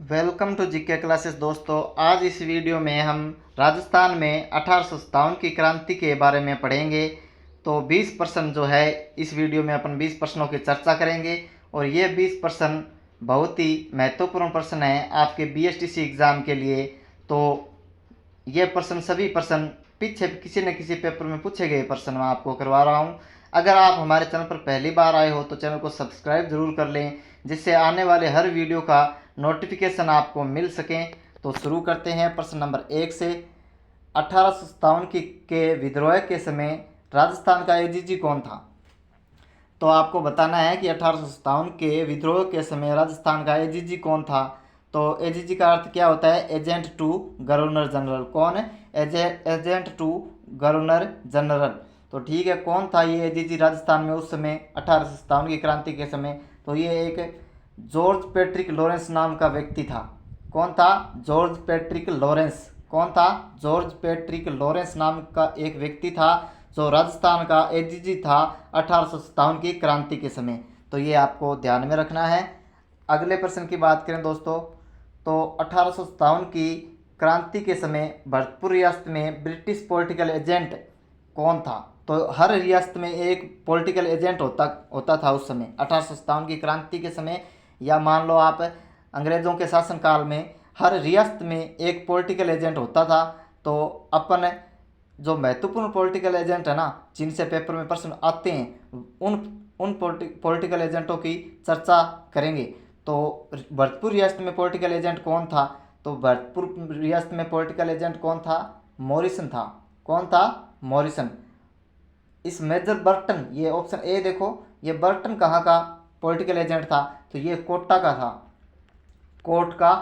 Welcome to GK classes दोस्तों। आज इस वीडियो में हम राजस्थान में 1857 की क्रांति के बारे में पढ़ेंगे। तो 20 प्रश्न जो है इस वीडियो में अपन 20 प्रश्नों की चर्चा करेंगे और ये 20 प्रश्न बहुत ही महत्वपूर्ण प्रश्न है आपके बीएसटीसी एग्ज़ाम के लिए। तो ये प्रश्न सभी प्रश्न पीछे किसी न किसी पेपर में पूछे गए प्रश्न मैं आपको करवा रहा हूँ। अगर आप हमारे चैनल पर पहली बार आए हो तो चैनल को सब्सक्राइब जरूर कर लें, जिससे आने वाले हर वीडियो का नोटिफिकेशन आपको मिल सके। तो शुरू करते हैं प्रश्न नंबर 1 से। 1857 के विद्रोह के समय राजस्थान का एजीजी कौन था? तो आपको बताना है कि 1857 के विद्रोह के समय राजस्थान का एजीजी कौन था। तो एजीजी का अर्थ क्या होता है? Agent to governor general. कौन है? Agent to governor general. तो ठीक है, कौन था ये एजीजी राजस्थान में उस समय 1857 की क्रांति के समय? तो ये एक जॉर्ज पैट्रिक लॉरेंस नाम का व्यक्ति था। कौन था? George Patrick Lawrence. कौन था? जॉर्ज पैट्रिक लॉरेंस नाम का एक व्यक्ति था जो राजस्थान का एजीजी था 1857 की क्रांति के समय। तो ये आपको ध्यान में रखना है। अगले प्रश्न की बात करें दोस्तों, तो 1857 की क्रांति के समय भरतपुर रियासत में ब्रिटिश पॉलिटिकल एजेंट कौन था? तो हर रियासत में एक पॉलिटिकल एजेंट होता था उस समय 1857 की क्रांति के समय, या मान लो आप अंग्रेज़ों के शासनकाल में हर रियासत में एक पॉलिटिकल एजेंट होता था। तो अपन जो महत्वपूर्ण पॉलिटिकल एजेंट है ना, जिनसे पेपर में प्रश्न आते हैं, उन पॉलिटिकल एजेंटों की चर्चा करेंगे। तो भरतपुर रियासत में पॉलिटिकल एजेंट कौन था? तो भरतपुर रियासत में पॉलिटिकल एजेंट कौन था? मॉरिसन था। कौन था? मॉरिसन। इस मेजर बर्टन, ये ऑप्शन ए देखो, ये बर्टन कहाँ का पॉलिटिकल एजेंट था? तो ये कोटा का था। कोट का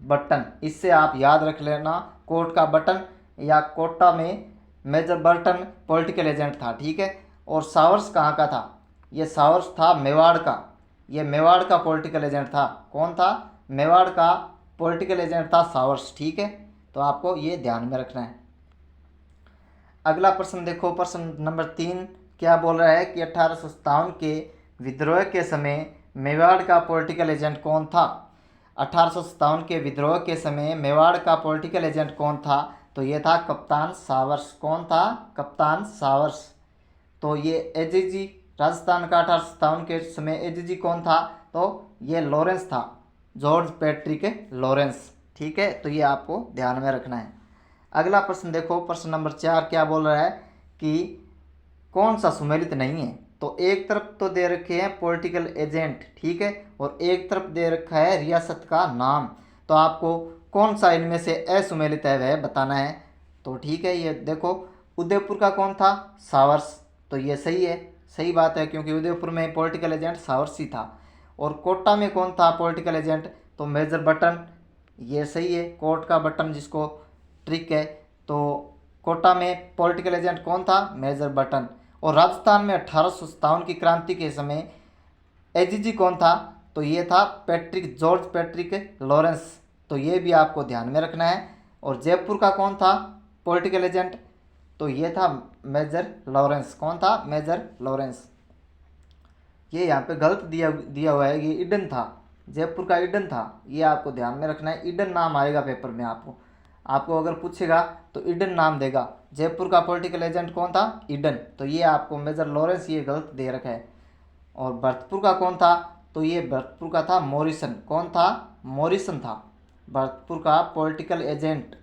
बटन, इससे आप याद रख लेना, कोट का बटन या कोटा में मेजर बर्टन पॉलिटिकल एजेंट था। ठीक है। और सावर्स कहाँ का था? ये सावर्स था मेवाड़ का। ये मेवाड़ का पॉलिटिकल एजेंट था। कौन था? मेवाड़ का पॉलिटिकल एजेंट था सावर्स। ठीक है, तो आपको ये ध्यान में रखना है। अगला प्रश्न देखो, प्रश्न नंबर 3 क्या बोल रहा है कि 1857 के विद्रोह के समय मेवाड़ का पॉलिटिकल एजेंट कौन था? 1857 के विद्रोह के समय मेवाड़ का पॉलिटिकल एजेंट कौन था? तो ये था कप्तान सावर्स। कौन था? कप्तान सावर्स। तो ये एजीजी राजस्थान का 1857 के समय एजीजी कौन था? तो ये लॉरेंस था, जॉर्ज पैट्रिक लॉरेंस। ठीक है, तो ये आपको ध्यान में रखना है। अगला प्रश्न देखो, प्रश्न नंबर 4 क्या बोल रहा है कि कौन सा सुमेलित नहीं है? तो एक तरफ तो दे रखे हैं पॉलिटिकल एजेंट, ठीक है, और एक तरफ दे रखा है रियासत का नाम। तो आपको कौन सा इनमें से असुमेलित है वह बताना है। तो ठीक है, ये देखो, उदयपुर का कौन था? सावर्स। तो ये सही है, सही बात है, क्योंकि उदयपुर में पॉलिटिकल एजेंट सावर्स ही था। और कोटा में कौन था पॉलिटिकल एजेंट? तो मेजर बटन। ये सही है, कोर्ट का बटन जिसको ट्रिक है। तो कोटा में पॉलिटिकल एजेंट कौन था? Major Burton. और राजस्थान में 1857 की क्रांति के समय एजीजी कौन था? तो ये था पैट्रिक, जॉर्ज पैट्रिक लॉरेंस। तो ये भी आपको ध्यान में रखना है। और जयपुर का कौन था पॉलिटिकल एजेंट? तो ये था मेजर लॉरेंस। कौन था? Major Lawrence. ये यहाँ पे गलत दिया हुआ है, ये ईडन था, जयपुर का ईडन था। ये आपको ध्यान में रखना है, ईडन नाम आएगा पेपर में। आपको अगर पूछेगा तो ईडन नाम देगा। जयपुर का पॉलिटिकल एजेंट कौन था? ईडन। तो ये आपको मेजर लॉरेंस ये गलत दे रखा है। और भरतपुर का कौन था? तो ये भरतपुर का था मॉरिसन। कौन था? मॉरिसन था भरतपुर का पॉलिटिकल एजेंट,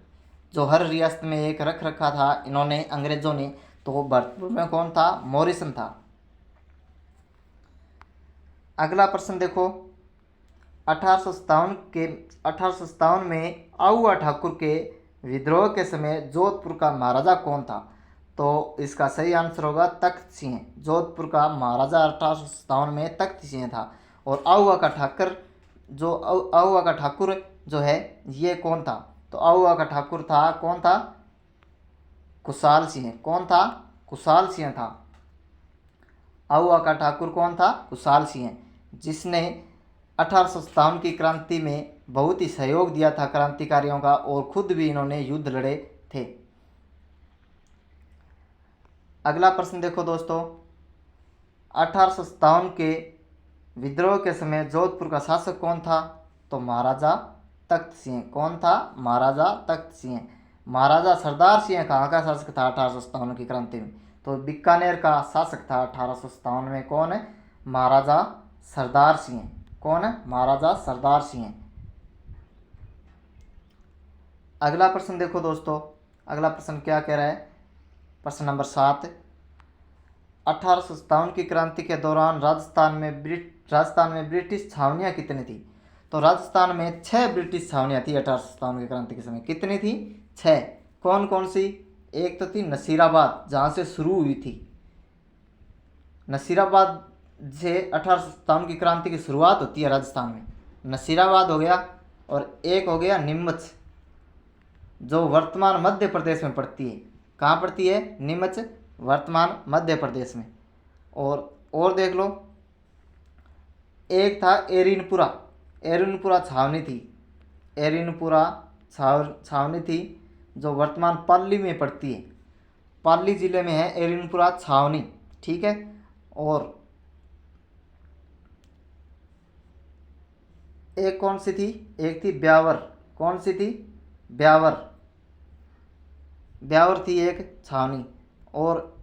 जो हर रियासत में एक रख रखा था इन्होंने, अंग्रेज़ों ने। तो भरतपुर में कौन था? मॉरिसन था। अगला प्रश्न देखो, 1857 में आऊआ ठाकुर के विद्रोह के समय जोधपुर का महाराजा कौन था? तो इसका सही आंसर होगा तख्त सिंह। जोधपुर का महाराजा 1857 में तख्त सिंह था। और आऊआ का ठाकुर जो है ये कौन था? तो आऊआ का ठाकुर था, कौन था? कुशाल सिंह। कौन था? कुशाल सिंह था। आऊआ का ठाकुर कौन था? कुशाल सिंह, जिसने 1857 की क्रांति में बहुत ही सहयोग दिया था क्रांतिकारियों का, और खुद भी इन्होंने युद्ध लड़े थे। अगला प्रश्न देखो दोस्तों, 1857 के विद्रोह के समय जोधपुर का शासक कौन था? तो महाराजा तख्त सिंह। कौन था? महाराजा तख्त सिंह। महाराजा सरदार सिंह कहाँ का शासक था 1857 की क्रांति में? तो बीकानेर का शासक था 1857 में। कौन है? महाराजा सरदार सिंह। कौन है? महाराजा सरदार सिंह। अगला प्रश्न देखो दोस्तों, अगला प्रश्न क्या कह रहा है? प्रश्न नंबर 7, 1857 की क्रांति के दौरान राजस्थान में ब्रिटिश छावनियाँ कितनी थी? तो राजस्थान में 6 ब्रिटिश छावनियाँ थी 1857 की क्रांति के समय। कितनी थी? 6। कौन कौन सी? एक तो थी नसीराबाद, जहाँ से शुरू हुई थी। नसीराबाद से 1857 की क्रांति की शुरुआत होती है राजस्थान में। नसीराबाद हो गया, और एक हो गया नीमच, जो वर्तमान मध्य प्रदेश में पड़ती है। कहाँ पड़ती है? नीमच, वर्तमान मध्य प्रदेश में। और देख लो, एक था एरिनपुरा। एरिनपुरा छावनी थी। एरिनपुरा छावनी थी, जो वर्तमान पाली में पड़ती है। पाली जिले में है एरिनपुरा छावनी, ठीक है। और एक कौन सी थी? एक थी ब्यावर। कौन सी थी? ब्यावर। ब्यावर थी एक छावनी। और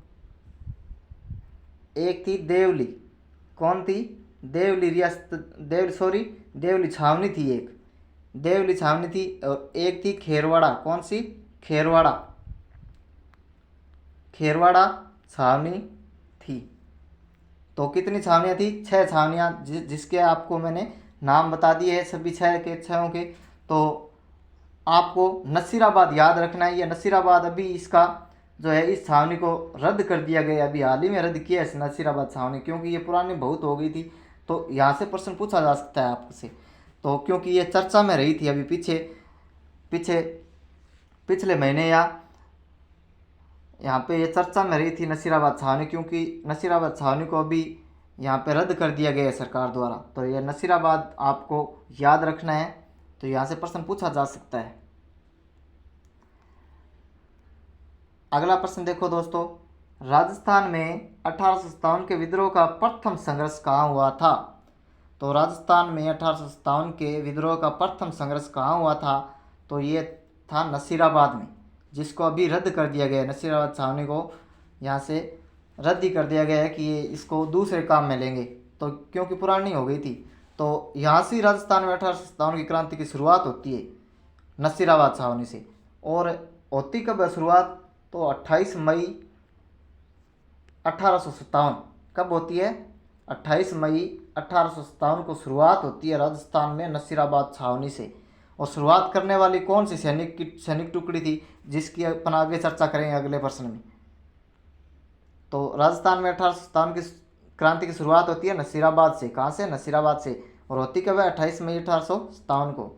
एक थी देवली। कौन थी? देवली रियासत, देवली छावनी थी एक। देवली छावनी थी। और एक थी खेरवाड़ा। कौन सी? खेरवाड़ा। खेरवाड़ा छावनी थी। तो कितनी छावनियाँ थी? 6 छावनियाँ, जिसके आपको मैंने नाम बता दिए हैं सभी 6 के 6 के। तो आपको नसीराबाद याद रखना है। ये नसीराबाद अभी इसका जो है, इस छावनी को रद्द कर दिया गया, अभी हाल ही में रद्द किया है नसीराबाद छावनी, क्योंकि ये पुरानी बहुत हो गई थी। तो यहाँ से प्रश्न पूछा जा सकता है आपसे। तो क्योंकि ये चर्चा में रही थी अभी पिछले महीने, या यहाँ पे ये चर्चा में रही थी नसीराबाद छावनी, क्योंकि नसीराबाद छावनी को अभी यहाँ पे रद्द कर दिया गया है सरकार द्वारा। तो ये नसीराबाद आपको याद रखना है। तो यहाँ से प्रश्न पूछा जा सकता है। अगला प्रश्न देखो दोस्तों, राजस्थान में 1857 के विद्रोह का प्रथम संघर्ष कहाँ हुआ था? तो राजस्थान में 1857 के विद्रोह का प्रथम संघर्ष कहाँ हुआ था? तो ये था नसीराबाद में, जिसको अभी रद्द कर दिया गया है। नसीराबाद छावनी को यहाँ से रद्द ही कर दिया गया है कि ये इसको दूसरे काम में लेंगे, तो क्योंकि पुरानी हो गई थी। तो यहाँ से राजस्थान में 1857 की क्रांति की शुरुआत होती है नसीराबाद छावनी से। और होती कब है शुरुआत? तो 28 मई 1857। कब होती है? 28 मई 1857 को शुरुआत होती है राजस्थान में नसीराबाद छावनी से। और शुरुआत करने वाली कौन सी सैनिक टुकड़ी थी, जिसकी अपन आगे चर्चा करेंगे अगले प्रश्न में। तो राजस्थान में 1857 की क्रांति की शुरुआत होती है नसीराबाद से। कहाँ से? नसीराबाद से। और होती कब है? 28 मई 1857 को।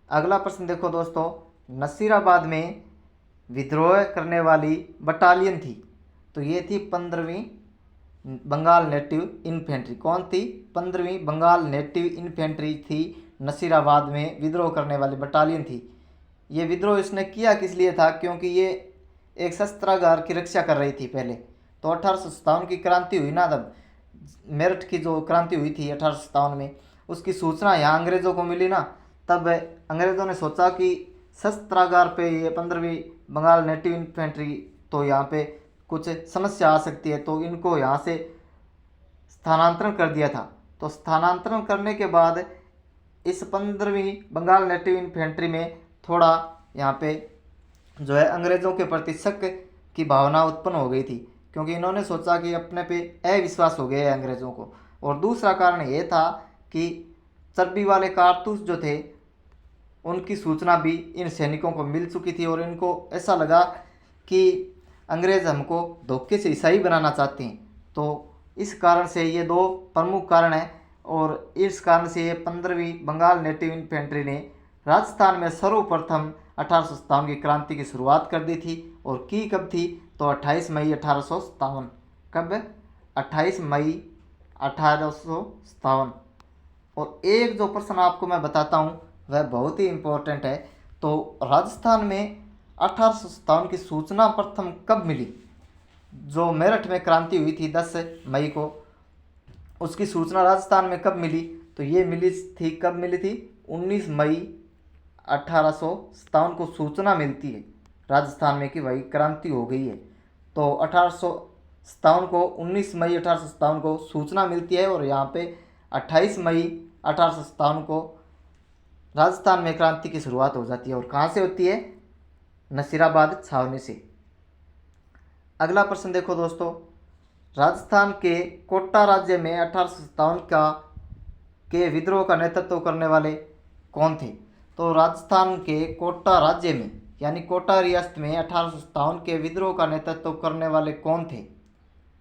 अगला प्रश्न देखो दोस्तों, नसीराबाद में विद्रोह करने वाली बटालियन थी, तो ये थी 15वीं बंगाल नेटिव इन्फेंट्री। कौन थी? 15वीं बंगाल नेटिव इन्फेंट्री थी, नसीराबाद में विद्रोह करने वाली बटालियन थी। ये विद्रोह इसने किया किस लिए था? क्योंकि ये एक शस्त्रागार की रक्षा कर रही थी पहले। तो 1857 की क्रांति हुई ना, तब मेरठ की जो क्रांति हुई थी 1857 में, उसकी सूचना यहाँ अंग्रेज़ों को मिली ना, तब अंग्रेज़ों ने सोचा कि शस्त्रागार पे ये 15वीं बंगाल नेटिव इन्फेंट्री, तो यहाँ पे कुछ समस्या आ सकती है, तो इनको यहाँ से स्थानांतरण कर दिया था। तो स्थानांतरण करने के बाद इस 15वीं बंगाल नेटिव इन्फेंट्री में थोड़ा यहाँ पे जो है अंग्रेज़ों के प्रति शक की भावना उत्पन्न हो गई थी, क्योंकि इन्होंने सोचा कि अपने पे अविश्वास हो गया है अंग्रेज़ों को। और दूसरा कारण ये था कि चर्बी वाले कारतूस जो थे, उनकी सूचना भी इन सैनिकों को मिल चुकी थी, और इनको ऐसा लगा कि अंग्रेज़ हमको धोखे से ईसाई बनाना चाहते हैं। तो इस कारण से ये 2 प्रमुख कारण हैं, और इस कारण से ये 15वीं बंगाल नेटिव इन्फेंट्री ने राजस्थान में सर्वप्रथम 1857 की क्रांति की शुरुआत कर दी थी। और की कब थी? तो 28 मई 1857। कब? 28 मई 1857। और एक जो प्रश्न आपको मैं बताता हूँ वह बहुत ही इम्पोर्टेंट है। तो राजस्थान में 1857 की सूचना प्रथम कब मिली? जो मेरठ में क्रांति हुई थी 10 मई को, उसकी सूचना राजस्थान में कब मिली? तो ये मिली थी, कब मिली थी? 19 मई 1857 को सूचना मिलती है राजस्थान में कि भाई क्रांति हो गई है। तो 1857 को 19 मई 1857 को सूचना मिलती है और यहाँ पे 28 मई 1857 को राजस्थान में क्रांति की शुरुआत हो जाती है। और कहाँ से होती है? नसीराबाद छावनी से। अगला प्रश्न देखो दोस्तों, राजस्थान के कोटा राज्य में 1857 के विद्रोह का नेतृत्व करने वाले कौन थे? तो राजस्थान के कोटा राज्य में यानी कोटा रियासत में 1857 के विद्रोह का नेतृत्व करने वाले कौन थे?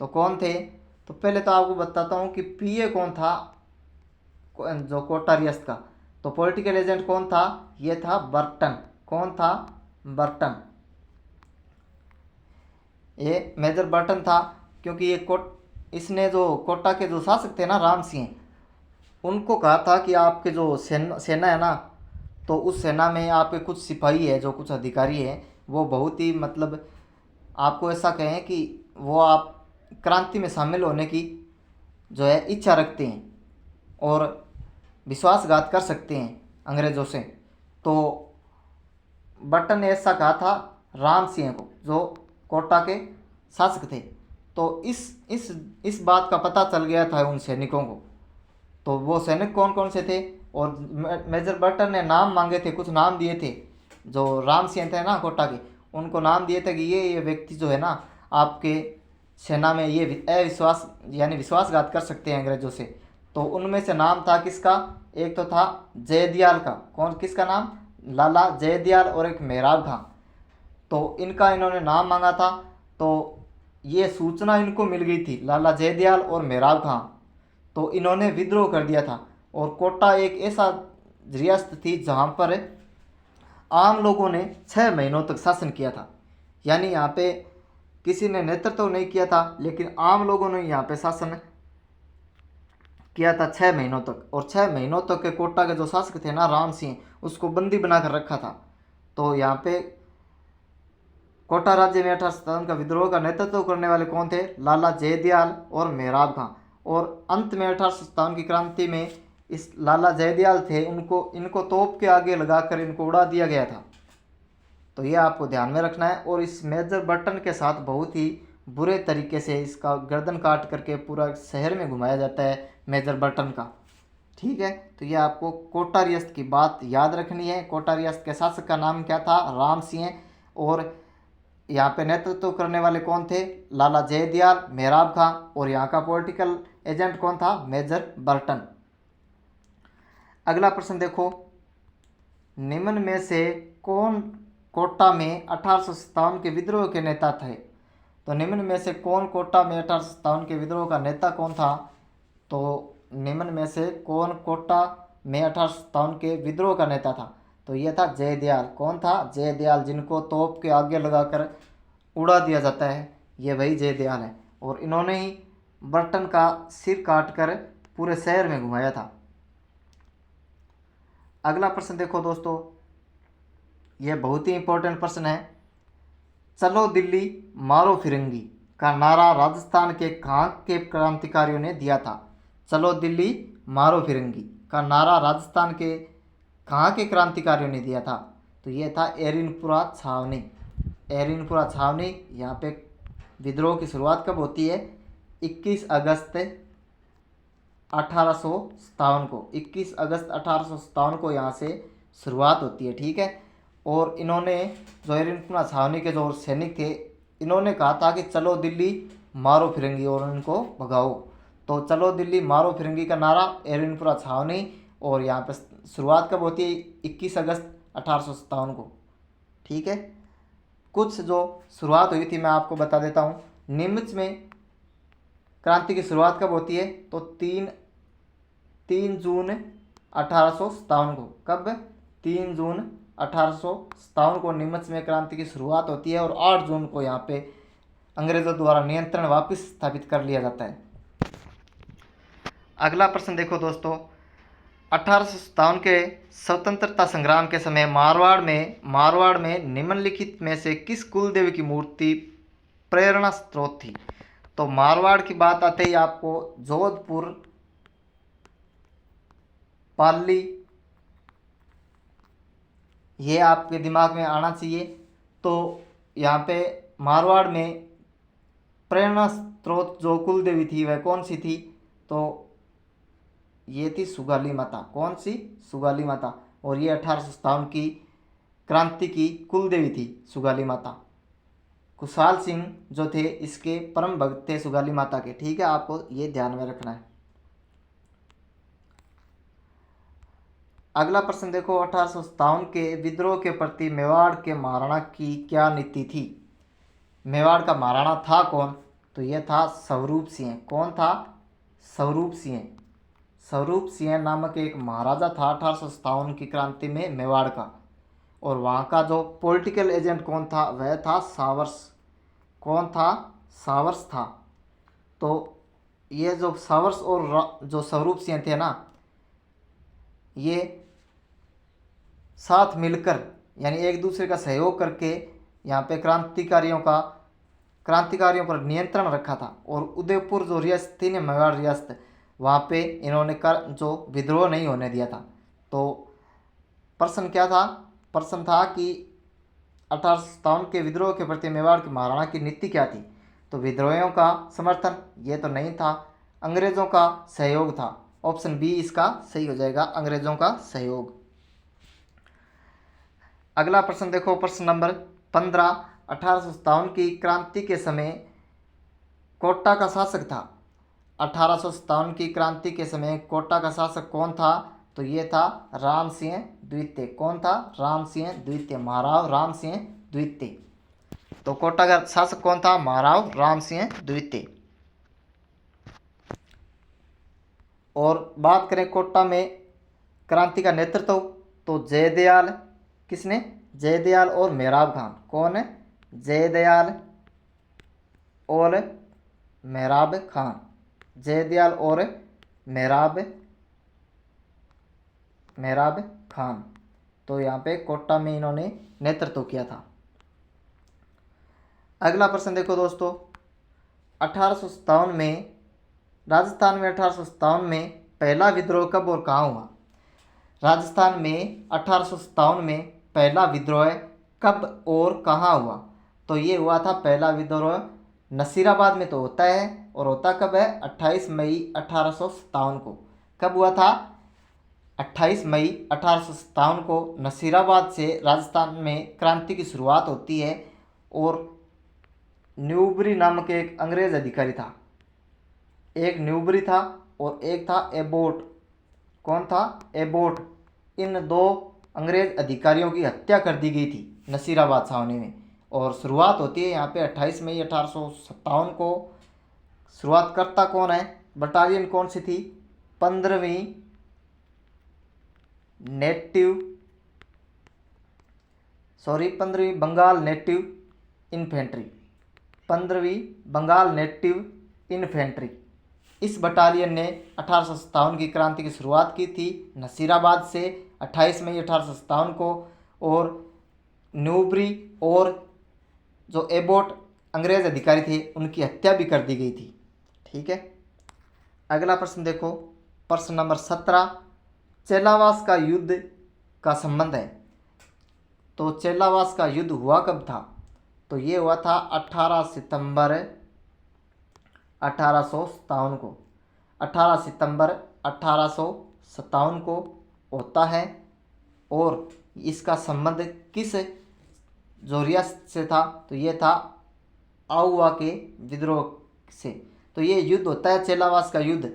तो कौन थे? तो पहले तो आपको बताता हूँ कि पीए कौन था जो कोटा रियासत का। तो पॉलिटिकल एजेंट कौन था? ये था बर्टन। कौन था? बर्टन। ये मेजर बर्टन था, क्योंकि ये इसने जो कोटा के जो शासक थे ना, राम सिंह, उनको कहा था कि आपके जो सेना है ना, तो उस सेना में आपके कुछ सिपाही है, जो कुछ अधिकारी हैं, वो बहुत ही मतलब आपको ऐसा कहें कि वो आप क्रांति में शामिल होने की जो है इच्छा रखते हैं और विश्वासघात कर सकते हैं अंग्रेज़ों से। तो बर्टन ने ऐसा कहा था राम सिंह को, जो कोटा के शासक थे। तो इस बात का पता चल गया था उन सैनिकों को। तो वो सैनिक कौन कौन से थे? और मेजर बर्टन ने नाम मांगे थे, कुछ नाम दिए थे। जो राम सिंह थे ना कोटा के, उनको नाम दिए थे कि ये व्यक्ति जो है ना आपके सेना में ये अविश्वास यानी विश्वासघात कर सकते हैं अंग्रेजों से। तो उनमें से नाम था किसका? एक तो था जयदयाल का। कौन? किसका नाम? लाला जयदयाल। और एक मेहराब खां। तो इनका इन्होंने नाम मांगा था। तो ये सूचना इनको मिल गई थी, लाला जयदयाल और मेहराब खां। तो इन्होंने विद्रोह कर दिया था। और कोटा एक ऐसा रियासत थी जहाँ पर आम लोगों ने 6 महीनों तक शासन किया था। यानी यहाँ पे किसी ने नेतृत्व नहीं किया था, लेकिन आम लोगों ने यहाँ पे शासन किया था 6 महीनों तक। और 6 महीनों तक के कोटा के जो शासक थे ना राम सिंह, उसको बंदी बनाकर रखा था। तो यहाँ पे कोटा राज्य में 1857 का विद्रोह का नेतृत्व करने वाले कौन थे? लाला जयदयाल और मेहराब खां। और अंत में 1857 की क्रांति में इस लाला जयदयाल थे, इनको तोप के आगे लगाकर इनको उड़ा दिया गया था। तो ये आपको ध्यान में रखना है। और इस मेजर बर्टन के साथ बहुत ही बुरे तरीके से इसका गर्दन काट करके पूरा शहर में घुमाया जाता है मेजर बर्टन का। ठीक है, तो ये आपको कोटा रियासत की बात याद रखनी है। कोटा रियासत के शासक का नाम क्या था? राम सिंह। और यहाँ पे नेतृत्व करने वाले कौन थे? लाला जयदयाल, मेहराब खां। और यहाँ का पॉलिटिकल एजेंट कौन था? Major Burton. अगला प्रश्न देखो, निम्न में से कौन कोटा में 1857 के विद्रोह के नेता थे? तो निम्न में से कौन कोटा में 1857 के विद्रोह का नेता कौन था? तो निम्न में से कौन कोटा में 1857 के विद्रोह का नेता था? तो यह था जयदयाल। कौन था? जयदयाल, जिनको तोप के आगे लगाकर उड़ा दिया जाता है, ये वही जयदयाल है। और इन्होंने ही बर्टन का सिर काटकर पूरे शहर में घुमाया था। अगला प्रश्न देखो दोस्तों, यह बहुत ही इंपॉर्टेंट प्रश्न है। चलो दिल्ली मारो फिरंगी का नारा राजस्थान के कहाँ के क्रांतिकारियों ने दिया था? चलो दिल्ली मारो फिरंगी का नारा राजस्थान के कहाँ के क्रांतिकारियों ने दिया था? तो ये था एरिनपुरा छावनी। एरिनपुरा छावनी। यहाँ पे विद्रोह की शुरुआत कब होती है? 21 अगस्त 1857 को। 21 अगस्त 1857 को यहाँ से शुरुआत होती है। ठीक है, और इन्होंने जो एरिनपुरा छावनी के जो सैनिक थे, इन्होंने कहा था कि चलो दिल्ली मारो फिरंगी और इनको भगाओ। तो चलो दिल्ली मारो फिरंगी का नारा एरिनपुरा छावनी। और यहाँ पर शुरुआत कब होती है? 21 अगस्त 1857 को। ठीक है, कुछ जो शुरुआत हुई थी मैं आपको बता देता हूँ। नीमच में क्रांति की शुरुआत कब होती है? तो 3 जून 1857 को। कब? 3 जून 1857 को नीमच में क्रांति की शुरुआत होती है। और 8 जून को यहाँ पे अंग्रेज़ों द्वारा नियंत्रण वापस स्थापित कर लिया जाता है। अगला प्रश्न देखो दोस्तों, 1857 के स्वतंत्रता संग्राम के समय मारवाड़ में निम्नलिखित में से किस कुल देवी की मूर्ति प्रेरणा स्रोत थी? तो मारवाड़ की बात आते ही आपको जोधपुर पाली, ये आपके दिमाग में आना चाहिए। तो यहाँ पे मारवाड़ में प्रेरणा स्रोत जो कुल देवी थी वह कौन सी थी? तो ये थी सुगाली माता। कौन सी? सुगाली माता। और ये 1857 की क्रांति की कुल देवी थी सुगाली माता। खुशहाल सिंह जो थे इसके परम भक्त थे सुगाली माता के। ठीक है, आपको ये ध्यान में रखना है। अगला प्रश्न देखो, 1857 के विद्रोह के प्रति मेवाड़ के महाराणा की क्या नीति थी? मेवाड़ का महाराणा था कौन? तो यह था स्वरूप सिंह। कौन था? स्वरूप सिंह। स्वरूप सिंह नामक एक महाराजा था 1857 की क्रांति में मेवाड़ का। और वहाँ का जो पॉलिटिकल एजेंट कौन था? वह था सावर्स। कौन था? सावर्स था। तो ये जो सावर्स और जो स्वरूप सिंह थे ना, ये साथ मिलकर यानी एक दूसरे का सहयोग करके यहाँ पे क्रांतिकारियों पर नियंत्रण रखा था। और उदयपुर जो रियासत थी ना, मेवाड़ रियासत, वहाँ पे इन्होंने जो विद्रोह नहीं होने दिया था। तो प्रश्न क्या था? प्रश्न था कि 1857 के विद्रोह के प्रति मेवाड़ के महाराणा की नीति क्या थी? तो विद्रोहियों का समर्थन ये तो नहीं था, अंग्रेजों का सहयोग था। ऑप्शन बी इसका सही हो जाएगा, अंग्रेजों का सहयोग। अगला प्रश्न देखो, प्रश्न नंबर 15। 1857 की क्रांति के समय कोटा का शासक था। 1857 की क्रांति के समय कोटा का शासक कौन था? तो ये था राम सिंह द्वितीय। कौन था? राम सिंह द्वितीय, महाराव राम सिंह द्वितीय। तो कोटा का शासक कौन था? महाराव राम सिंह द्वितीय। और बात करें कोटा में क्रांति का नेतृत्व, तो जयदयाल, किसने? जयदयाल और मेहराब खान। कौन है? जयदयाल और मेहराब खान। जयदयाल और मेहराब खान। तो यहाँ पे कोटा में इन्होंने नेतृत्व किया था। अगला प्रश्न देखो दोस्तों, 1857 में राजस्थान में 1857 में पहला विद्रोह कब और कहाँ हुआ? राजस्थान में 1857 में पहला विद्रोह कब और कहाँ हुआ? तो ये हुआ था पहला विद्रोह नसीराबाद में तो होता है, और होता कब है? 28 मई 1857 को। कब हुआ था? 28 मई 1857 को नसीराबाद से राजस्थान में क्रांति की शुरुआत होती है। और न्यूबरी नामक एक अंग्रेज अधिकारी था। एक न्यूबरी था और एक था एबोट। कौन था? एबोट। इन दो अंग्रेज अधिकारियों की हत्या कर दी गई थी नसीराबाद छावनी में। और शुरुआत होती है यहाँ पे 28 मई 1857 को। शुरुआत करता कौन है? बटालियन कौन सी थी? 15वीं बंगाल नेटिव इन्फेंट्री। 15वीं बंगाल नेटिव इन्फेंट्री। इस बटालियन ने 1857 की क्रांति की शुरुआत की थी नसीराबाद से 28 मई 1857 को। और न्यूबरी और जो एबोट अंग्रेज अधिकारी थे उनकी हत्या भी कर दी गई थी। ठीक है, अगला प्रश्न देखो, प्रश्न नंबर 17। चेलावास का युद्ध का संबंध है। तो चेलावास का युद्ध हुआ कब था? तो ये हुआ था 18 सितंबर 1857 को। 18 सितंबर 1857 को होता है। और इसका संबंध किस जो रियासत से था? तो ये था आउवा के विद्रोह से। तो ये युद्ध होता है चेलावास का युद्ध।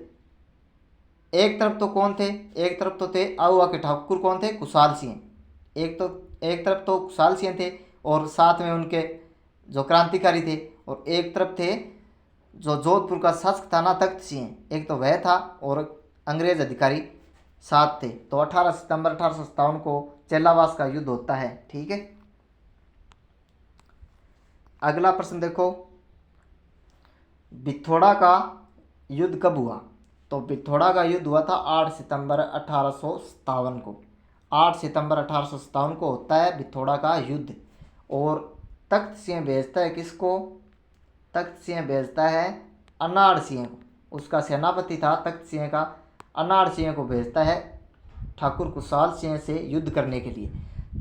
एक तरफ तो कौन थे? एक तरफ तो थे आउवा के ठाकुर। कौन थे? खुशहाल सिंह। एक तरफ तो खुशहाल सिंह थे और साथ में उनके जो क्रांतिकारी थे। और एक तरफ थे जो जोधपुर का शासक था ना, तख्त सिंह। एक तो वह था और अंग्रेज अधिकारी साथ थे। तो 18 सितंबर 1857 को चेलावास का युद्ध होता है। ठीक है, अगला प्रश्न देखो, बिथोड़ा का युद्ध कब हुआ? तो बिथोड़ा का युद्ध हुआ था 8 सितंबर 1857 को। 8 सितंबर 1857 को होता है बिथोड़ा का युद्ध। और तख्त सिंह भेजता है किसको? तख्त सिंह भेजता है अनाड़ सिंह को। उसका सेनापति था तख्त सिंह का, अनाड़ सिंह को भेजता है ठाकुर कुशाल सिंह से युद्ध करने के लिए।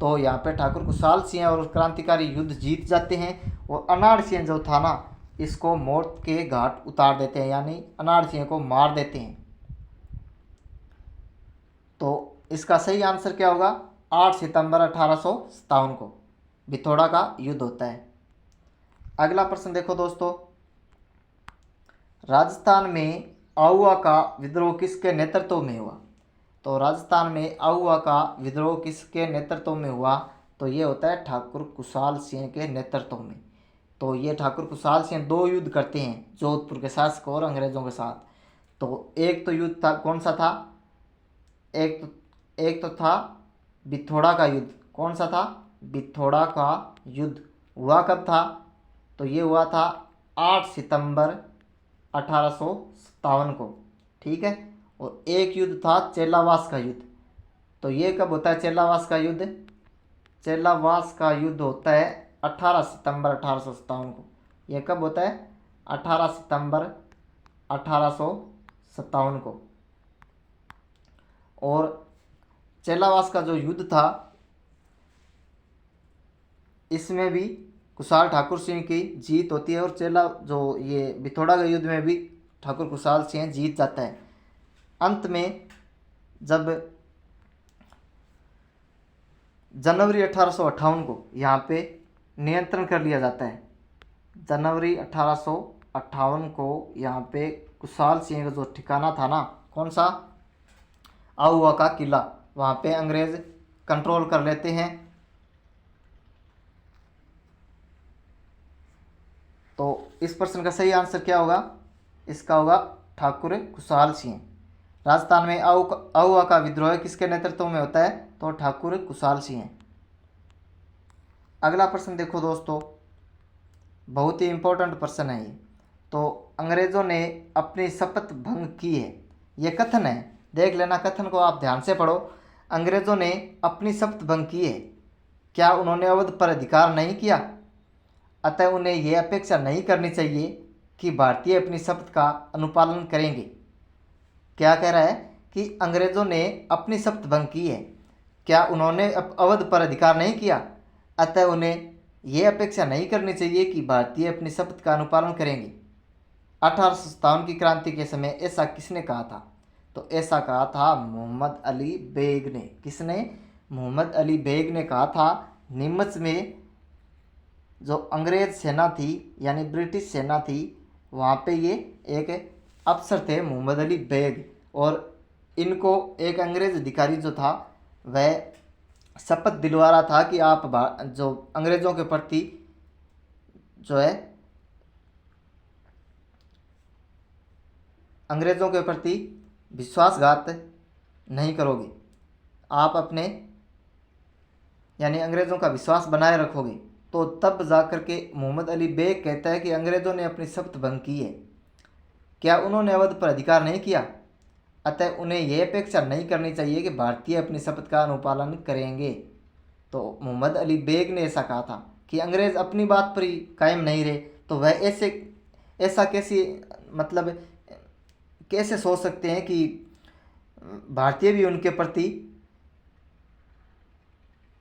तो यहाँ पे ठाकुर कुशाल सिंह और क्रांतिकारी युद्ध जीत जाते हैं और अनाड़ सिंह जो था ना, इसको मौत के घाट उतार देते हैं, यानी अनाड़ सिंह को मार देते हैं। तो इसका सही आंसर क्या होगा? 8 सितंबर 1857 को भिथोड़ा का युद्ध होता है। अगला प्रश्न देखो दोस्तों, राजस्थान में आउवा का विद्रोह किसके नेतृत्व में हुआ? तो राजस्थान में आउवा का विद्रोह किसके नेतृत्व में हुआ? तो ये होता है ठाकुर कुशाल सिंह के नेतृत्व में। तो ये ठाकुर कुशाल सिंह 2 युद्ध करते हैं जोधपुर के शासक और अंग्रेज़ों के साथ। तो एक तो युद्ध था, कौन सा था? एक तो था भिथोड़ा का युद्ध। कौन सा था? भिथोड़ा का युद्ध। हुआ कब था? तो ये हुआ था 8 सितंबर 1857 को, ठीक है। और एक युद्ध था चेलावास का युद्ध। तो ये कब होता है चेलावास का युद्ध? चेलावास का युद्ध होता है 18 सितंबर 1857 को। ये कब होता है? 18 सितंबर 1857 को। और चेलावास का जो युद्ध था, इसमें भी कुशाल ठाकुर सिंह की जीत होती है और जो ये भिथोड़ा के युद्ध में भी ठाकुर कुशाल सिंह जीत जाता है। अंत में जब जनवरी 1858 को यहाँ पे नियंत्रण कर लिया जाता है। जनवरी 1858 को यहाँ पे कुशाल सिंह का जो ठिकाना था ना, कौन सा? आउवा का किला, वहाँ पे अंग्रेज़ कंट्रोल कर लेते हैं। तो इस प्रश्न का सही आंसर क्या होगा? इसका होगा ठाकुर कुशाल सिंह। राजस्थान में आउवा का विद्रोह किसके नेतृत्व में होता है? तो ठाकुर कुशाल सिंह। अगला प्रश्न देखो दोस्तों, बहुत ही इम्पोर्टेंट प्रश्न है ये। तो अंग्रेज़ों ने अपनी शपथ भंग की है, ये कथन है, देख लेना, कथन को आप ध्यान से पढ़ो। अंग्रेज़ों ने अपनी शपथ भंग की है, क्या उन्होंने अवध पर अधिकार नहीं किया? अतः उन्हें यह अपेक्षा नहीं करनी चाहिए कि भारतीय अपनी शपथ का अनुपालन करेंगे। क्या कह रहा है कि अंग्रेज़ों ने अपनी शपथ भंग की है, क्या उन्होंने अवध पर अधिकार नहीं किया? अतः उन्हें यह अपेक्षा नहीं करनी चाहिए कि भारतीय अपनी शपथ का अनुपालन करेंगे। 1857 की क्रांति के समय ऐसा किसने कहा था? तो ऐसा कहा था मोहम्मद अली बेग ने। किसने? मोहम्मद अली बेग ने कहा था। नीमच में जो अंग्रेज़ सेना थी, यानी ब्रिटिश सेना थी, वहाँ पे ये एक अफसर थे मोहम्मद अली बेग, और इनको एक अंग्रेज़ अधिकारी जो था वह शपथ दिलवा रहा था कि आप जो अंग्रेज़ों के प्रति जो है, अंग्रेज़ों के प्रति विश्वासघात नहीं करोगे, आप अपने यानी अंग्रेज़ों का विश्वास बनाए रखोगे। तो तब जा कर के मोहम्मद अली बेग कहता है कि अंग्रेज़ों ने अपनी शपथ भंग की है, क्या उन्होंने अवध पर अधिकार नहीं किया? अतः उन्हें यह अपेक्षा नहीं करनी चाहिए कि भारतीय अपनी शपथ का अनुपालन करेंगे। तो मोहम्मद अली बेग ने ऐसा कहा था कि अंग्रेज़ अपनी बात पर ही कायम नहीं रहे, तो वह ऐसा कैसे सोच सकते हैं कि भारतीय भी उनके प्रति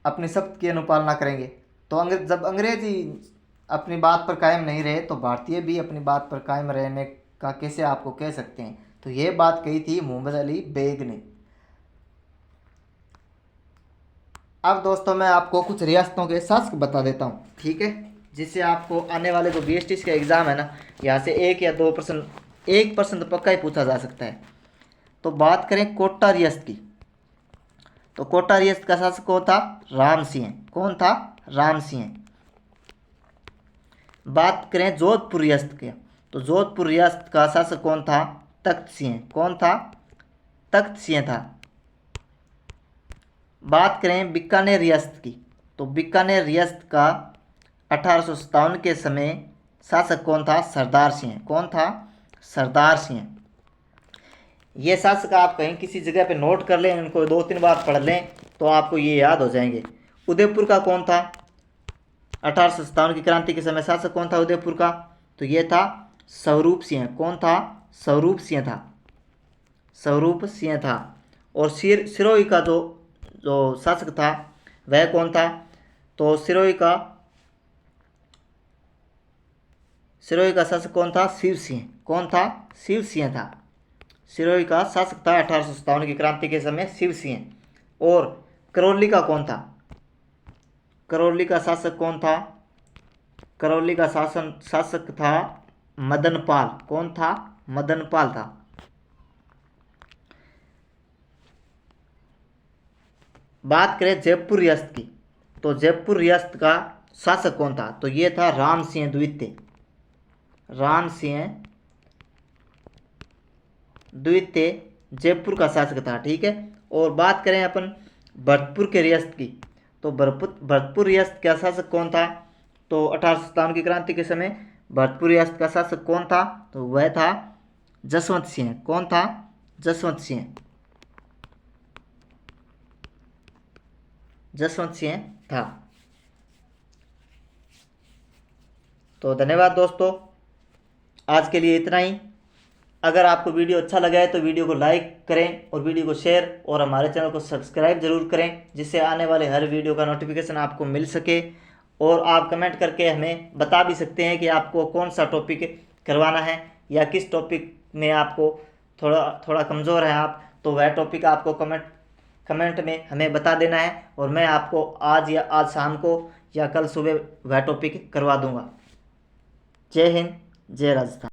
अपनी शपथ की अनुपालना करेंगे। तो जब अंग्रेज ही अपनी बात पर कायम नहीं रहे, तो भारतीय भी अपनी बात पर कायम रहने का कैसे आपको कह सकते हैं? तो ये बात कही थी मोहम्मद अली बेग ने। अब दोस्तों मैं आपको कुछ रियासतों के शासक बता देता हूँ, ठीक है, जिससे आपको आने वाले जो बीएसटी का एग्ज़ाम है ना, यहाँ से 1 या 2 प्रश्न, 1 प्रश्न तो पक्का ही पूछा जा सकता है। तो बात करें कोटा रियासत की, तो कोटा रियासत का शासक कौन था? राम सिंह। कौन था? राम सिंह। बात करें जोधपुर रियासत की, तो जोधपुर रियासत का शासक कौन था? तख्त सिंह। कौन था? तख्त सिंह था। बात करें बीकानेर रियासत की, तो बीकानेर रियासत का 1857 के समय शासक कौन था? सरदार सिंह। कौन था? सरदार सिंह। ये शासक आप कहीं किसी जगह पे नोट कर लें, इनको 2-3 बार पढ़ लें तो आपको ये याद हो जाएंगे। उदयपुर का कौन था? 1857 की क्रांति के समय शासक कौन था उदयपुर का? तो ये था स्वरूप सिंह। कौन था? स्वरूप सिंह था। स्वरूप सिंह था। और सिरोही का जो जो शासक था वह कौन था? तो सिरोही का शासक कौन था? शिवसिंह। कौन था? शिवसिंह था। सिरोही का शासक था 1857 की क्रांति के समय शिवसिंह। और करौली का कौन था? करौली का शासक कौन था? करौली का शासक था मदनपाल। कौन था? मदनपाल था। बात करें जयपुर रियासत की, तो जयपुर रियासत का शासक कौन था? तो ये था राम सिंह द्वितीय। राम सिंह द्वितीय जयपुर का शासक था। ठीक है। और बात करें अपन भरतपुर के रियासत की, तो भरतपुर रियासत का शासक कौन था? तो 1857 की क्रांति के समय भरतपुर रियासत का शासक कौन था? तो वह था जसवंत सिंह। कौन था? जसवंत सिंह। जसवंत सिंह था। तो धन्यवाद दोस्तों, आज के लिए इतना ही। अगर आपको वीडियो अच्छा लगा है तो वीडियो को लाइक करें और वीडियो को शेयर और हमारे चैनल को सब्सक्राइब जरूर करें, जिससे आने वाले हर वीडियो का नोटिफिकेशन आपको मिल सके। और आप कमेंट करके हमें बता भी सकते हैं कि आपको कौन सा टॉपिक करवाना है, या किस टॉपिक में आपको थोड़ा कमज़ोर है आप, तो वह टॉपिक आपको कमेंट में हमें बता देना है, और मैं आपको आज शाम को या कल सुबह वह टॉपिक करवा दूंगा। जय हिंद, जय राजस्थान।